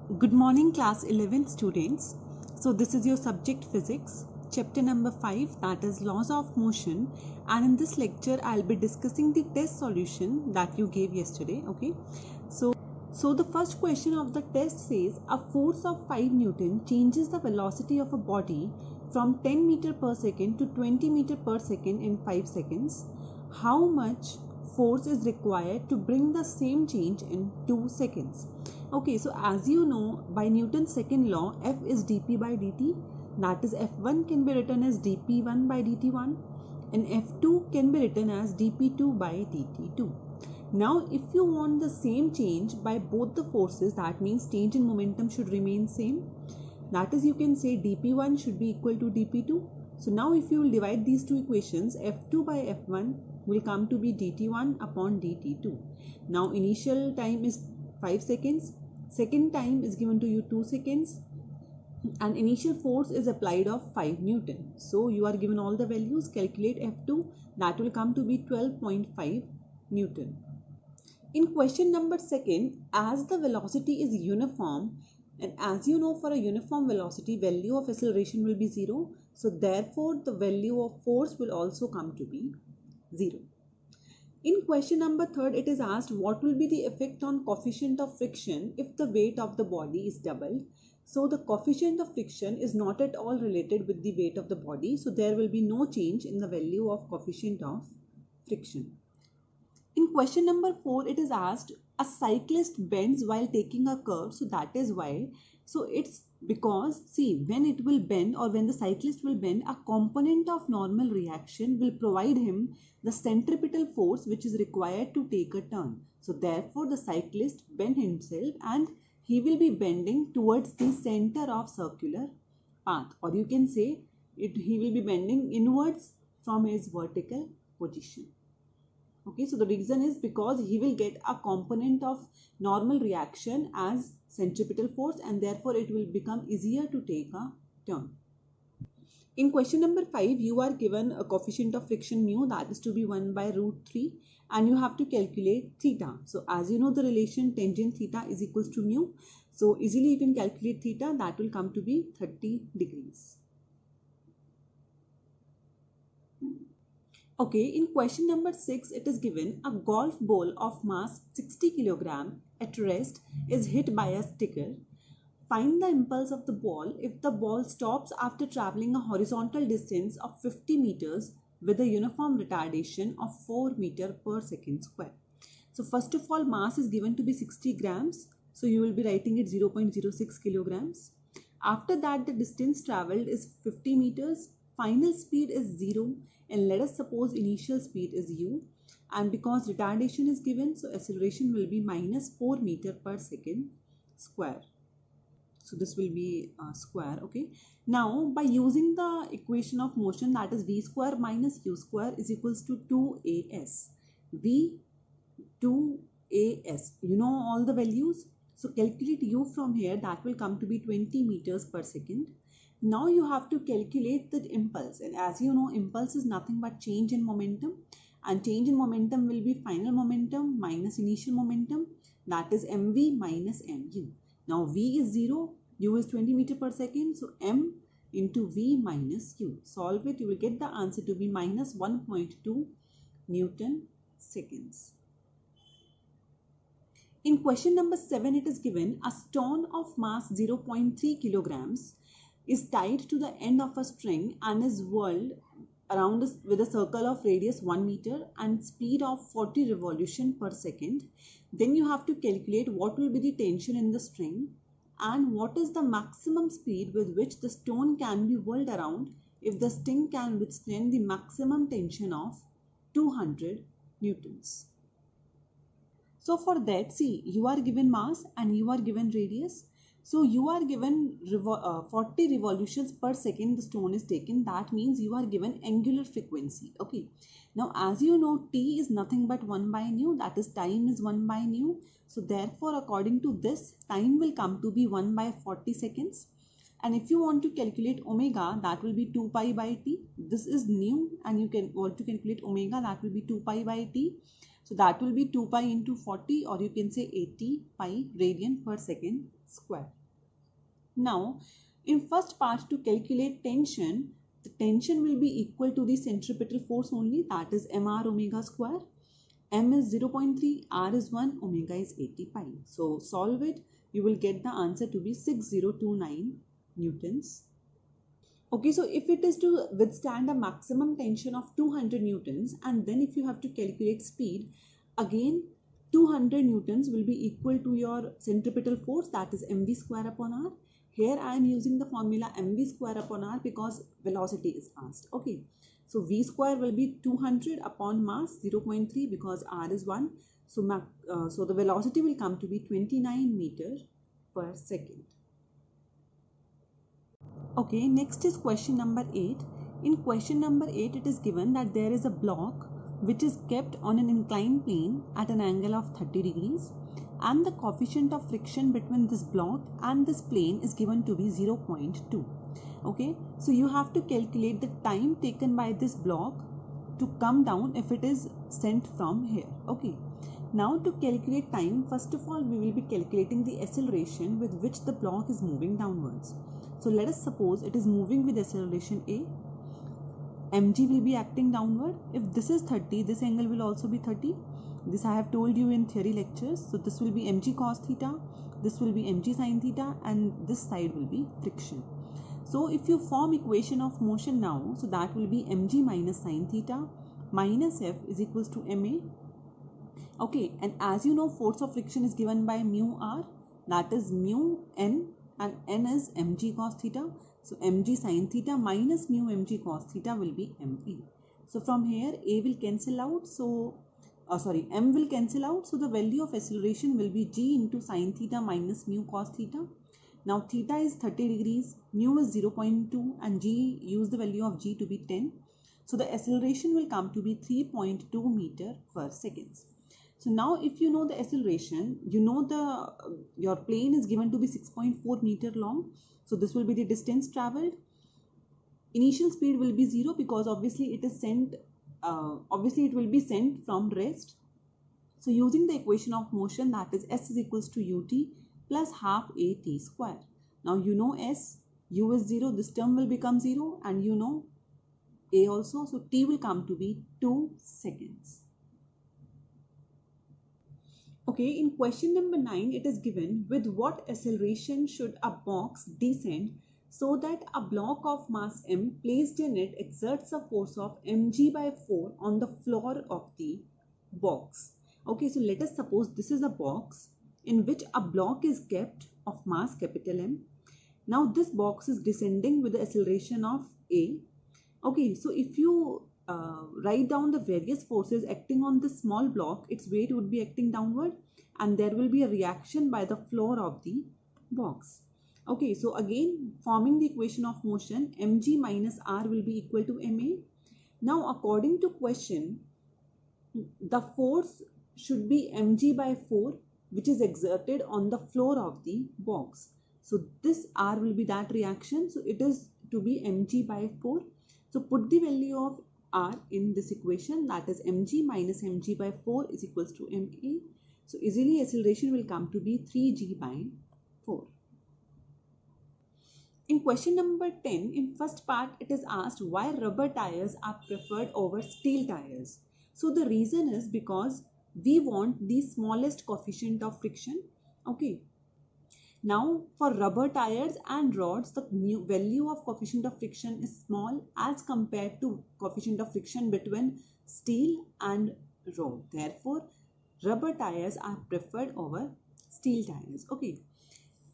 Good morning, class 11 students. So this is your subject physics, chapter number 5, that is laws of motion, and in this lecture I'll be discussing the test solution that you gave yesterday. Okay, so the first question of the test says a force of 5 Newton changes the velocity of a body from 10 meter per second to 20 meter per second in 5 seconds. How much force is required to bring the same change in 2 seconds? Okay, so as you know, by Newton's second law, F is dp by dt, that is F1 can be written as dp1 by dt1 and F2 can be written as dp2 by dt2. Now if you want the same change by both the forces, that means change in momentum should remain same. That is, you can say dp1 should be equal to dp2. So now if you will divide these two equations, F2 by F1 will come to be dt1 upon dt2. Now initial time is 5 seconds, second time is given to you 2 seconds, and initial force is applied of 5 Newton. So you are given all the values, calculate F2, that will come to be 12.5 Newton. In question number 2, as the velocity is uniform, and as you know, for a uniform velocity, value of acceleration will be 0. So therefore the value of force will also come to be 0. In question number 3, it is asked what will be the effect on coefficient of friction if the weight of the body is doubled. So the coefficient of friction is not at all related with the weight of the body. So there will be no change in the value of coefficient of friction. In question number 4, it is asked a cyclist bends while taking a curve. So that is why. So it's because, see, when it will bend or when the cyclist will bend, a component of normal reaction will provide him the centripetal force which is required to take a turn. So therefore the cyclist bend himself and he will be bending towards the center of circular path, or you can say he will be bending inwards from his vertical position. Okay, so the reason is because he will get a component of normal reaction as centripetal force, and therefore it will become easier to take a turn. In question number 5, you are given a coefficient of friction mu, that is to be 1 by root 3, and you have to calculate theta. So as you know, the relation tangent theta is equals to mu. So easily you can calculate theta, that will come to be 30 degrees. Okay, in question number 6, it is given a golf ball of mass 60 kg at rest is hit by a sticker. Find the impulse of the ball if the ball stops after traveling a horizontal distance of 50 meters with a uniform retardation of 4 meter per second square. So first of all, mass is given to be 60 grams. So you will be writing it 0.06 kilograms. After that, the distance traveled is 50 meters. Final speed is 0. And let us suppose initial speed is u, and because retardation is given, so acceleration will be minus 4 meter per second square. So this will be square. Okay, now by using the equation of motion, that is v square minus u square is equals to 2as. v 2as, you know all the values, so calculate u from here, that will come to be 20 meters per second. Now you have to calculate the impulse, and as you know, impulse is nothing but change in momentum, and change in momentum will be final momentum minus initial momentum, that is mv minus mu. Now v is 0, u is 20 meter per second, so m into v minus u. Solve it, you will get the answer to be minus 1.2 Newton seconds. In question number 7, it is given a stone of mass 0.3 kilograms is tied to the end of a string and is whirled around with a circle of radius 1 meter and speed of 40 revolution per second. Then you have to calculate what will be the tension in the string and what is the maximum speed with which the stone can be whirled around if the string can withstand the maximum tension of 200 newtons. So for that, see, you are given mass and you are given radius. So you are given 40 revolutions per second the stone is taken. That means you are given angular frequency. Okay. Now as you know, t is nothing but 1 by nu, that is time is 1 by nu. So therefore according to this, time will come to be 1 by 40 seconds. And if you want to calculate omega, that will be 2 pi by t. This is nu, and you can want to calculate omega, that will be 2 pi by t. So that will be 2 pi into 40, or you can say 80 pi radian per second square. Now, in first part, to calculate tension, the tension will be equal to the centripetal force only, that is mr omega square. M is 0.3, R is 1, omega is 80 pi. So solve it, you will get the answer to be 6029 newtons. Okay, so if it is to withstand a maximum tension of 200 newtons, and then if you have to calculate speed, again 200 newtons will be equal to your centripetal force, that is mv square upon r. Here I am using the formula mv square upon r because velocity is asked. Okay, so v square will be 200 upon mass 0.3 because r is 1. So the velocity will come to be 29 meter per second. Okay, next is question number 8. In question number 8, it is given that there is a block which is kept on an inclined plane at an angle of 30 degrees, and the coefficient of friction between this block and this plane is given to be 0.2. Okay, so you have to calculate the time taken by this block to come down if it is sent from here. Okay, now to calculate time, first of all we will be calculating the acceleration with which the block is moving downwards. So let us suppose it is moving with acceleration a. Mg will be acting downward. If this is 30, this angle will also be 30. This I have told you in theory lectures. So this will be mg cos theta, this will be mg sin theta, and this side will be friction. So if you form equation of motion now, so that will be mg minus sin theta minus f is equals to ma. Okay, and as you know, force of friction is given by mu r, that is mu n, and n is mg cos theta. So mg sin theta minus mu mg cos theta will be me. So from here a will cancel out, so m will cancel out, so the value of acceleration will be g into sin theta minus mu cos theta. Now theta is 30 degrees, mu is 0.2, and g, use the value of g to be 10. So the acceleration will come to be 3.2 meter per second. So now if you know the acceleration, you know your plane is given to be 6.4 meter long. So this will be the distance traveled. Initial speed will be 0 because obviously it is sent, it will be sent from rest. So using the equation of motion, that is s is equals to ut plus half a t square. Now you know s, u is 0, this term will become 0, and you know a also, so t will come to be 2 seconds. Okay, in question number 9, it is given with what acceleration should a box descend so that a block of mass m placed in it exerts a force of mg by 4 on the floor of the box. Okay, so let us suppose this is a box in which a block is kept of mass capital M. Now this box is descending with the acceleration of a. Okay, so if you write down the various forces acting on this small block, its weight would be acting downward, and there will be a reaction by the floor of the box. Okay, so again forming the equation of motion, mg minus r will be equal to ma. Now according to question, the force should be mg by 4, which is exerted on the floor of the box. So this r will be that reaction, so it is to be mg by 4. So put the value of r in this equation, that is mg minus mg by 4 is equals to ma. So easily acceleration will come to be 3g by 4. In question number 10, in first part it is asked why rubber tires are preferred over steel tires. So the reason is because we want the smallest coefficient of friction. Okay. Now for rubber tires and rods, the value of coefficient of friction is small as compared to coefficient of friction between steel and rod. Therefore, rubber tires are preferred over steel tires. Okay.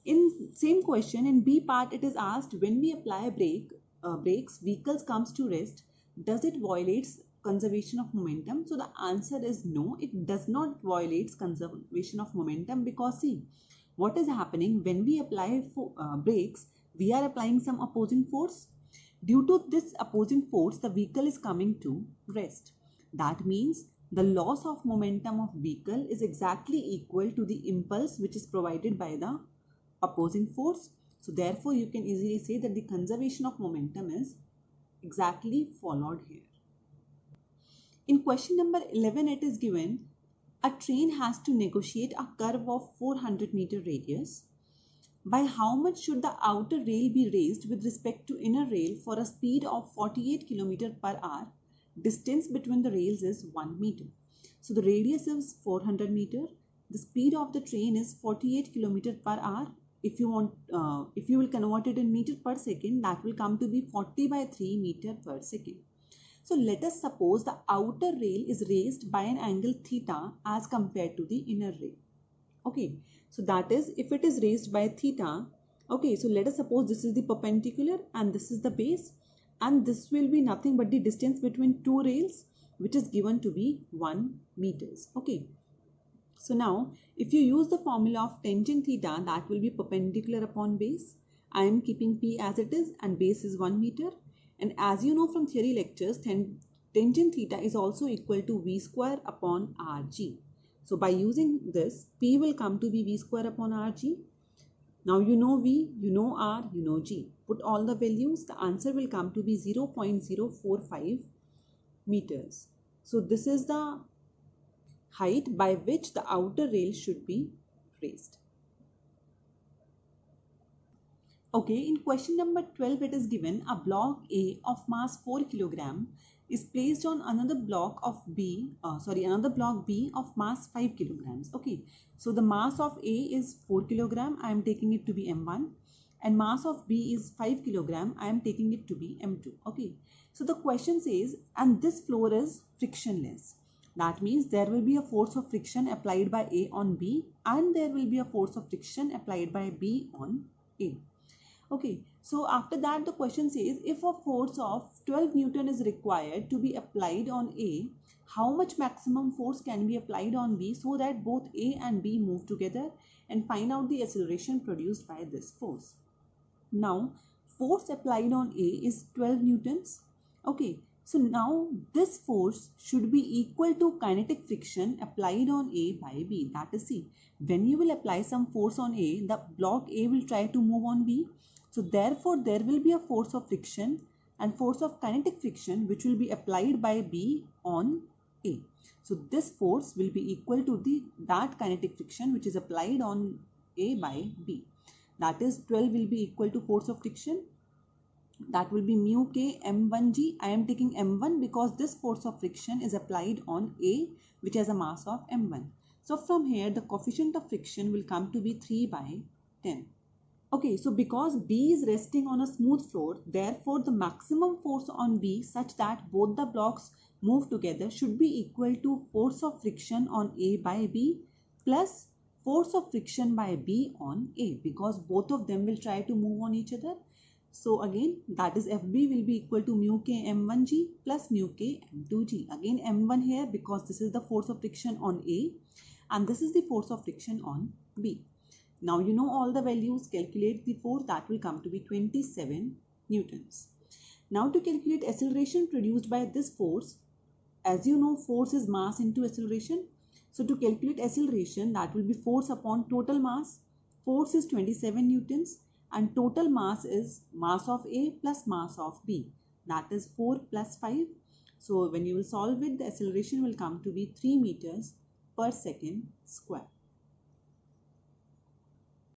In same question, in B part, it is asked when we apply brakes, vehicles comes to rest. Does it violates conservation of momentum? So the answer is no, it does not violate conservation of momentum, because see, what is happening when we apply brakes, we are applying some opposing force. Due to this opposing force, the vehicle is coming to rest. That means the loss of momentum of vehicle is exactly equal to the impulse which is provided by the opposing force. So therefore you can easily say that the conservation of momentum is exactly followed here. In question number 11, it is given A train has to negotiate a curve of 400-meter radius. By how much should the outer rail be raised with respect to inner rail for a speed of 48 km per hour? Distance between the rails is 1 meter. So the radius is 400 meter. The speed of the train is 48 km per hour. If you will convert it in meter per second, that will come to be 40 by 3 meter per second. So let us suppose the outer rail is raised by an angle theta as compared to the inner rail. Okay, so that is, if it is raised by theta, okay, so let us suppose this is the perpendicular and this is the base, and this will be nothing but the distance between two rails, which is given to be 1 meters. Okay, so now if you use the formula of tangent theta, that will be perpendicular upon base. I am keeping P as it is and base is 1 meter. And as you know from theory lectures, tangent theta is also equal to V square upon Rg. So by using this, P will come to be V square upon Rg. Now you know V, you know R, you know G. Put all the values, the answer will come to be 0.045 meters. So this is the height by which the outer rail should be raised. Okay, in question number 12, it is given a block A of mass 4 kg is placed on another block of another block B of mass 5 kilograms. Okay, so the mass of A is 4 kg. I am taking it to be M1, and mass of B is 5 kg. I am taking it to be M2. Okay, so the question says, and this floor is frictionless. That means there will be a force of friction applied by A on B, and there will be a force of friction applied by B on A. Okay, so after that the question says, if a force of 12 Newton is required to be applied on A, how much maximum force can be applied on B so that both A and B move together, and find out the acceleration produced by this force. Now, force applied on A is 12 Newtons. Okay, so now this force should be equal to kinetic friction applied on A by B. That is, see, when you will apply some force on A, the block A will try to move on B. So therefore, there will be a force of friction and force of kinetic friction which will be applied by B on A. So this force will be equal to that kinetic friction which is applied on A by B. That is, 12 will be equal to force of friction. That will be mu K M1G. I am taking M1 because this force of friction is applied on A, which has a mass of M1. So from here, the coefficient of friction will come to be 3 by 10. Okay, so because B is resting on a smooth floor, therefore the maximum force on B such that both the blocks move together should be equal to force of friction on A by B plus force of friction by B on A, because both of them will try to move on each other. So again, that is FB will be equal to mu K M1G plus mu K M2G. Again M1 here because this is the force of friction on A and this is the force of friction on B. Now you know all the values, calculate the force, that will come to be 27 newtons. Now to calculate acceleration produced by this force, as you know, force is mass into acceleration. So to calculate acceleration, that will be force upon total mass. Force is 27 newtons and total mass is mass of A plus mass of B. That is 4 plus 5. So when you will solve it, the acceleration will come to be 3 meters per second square.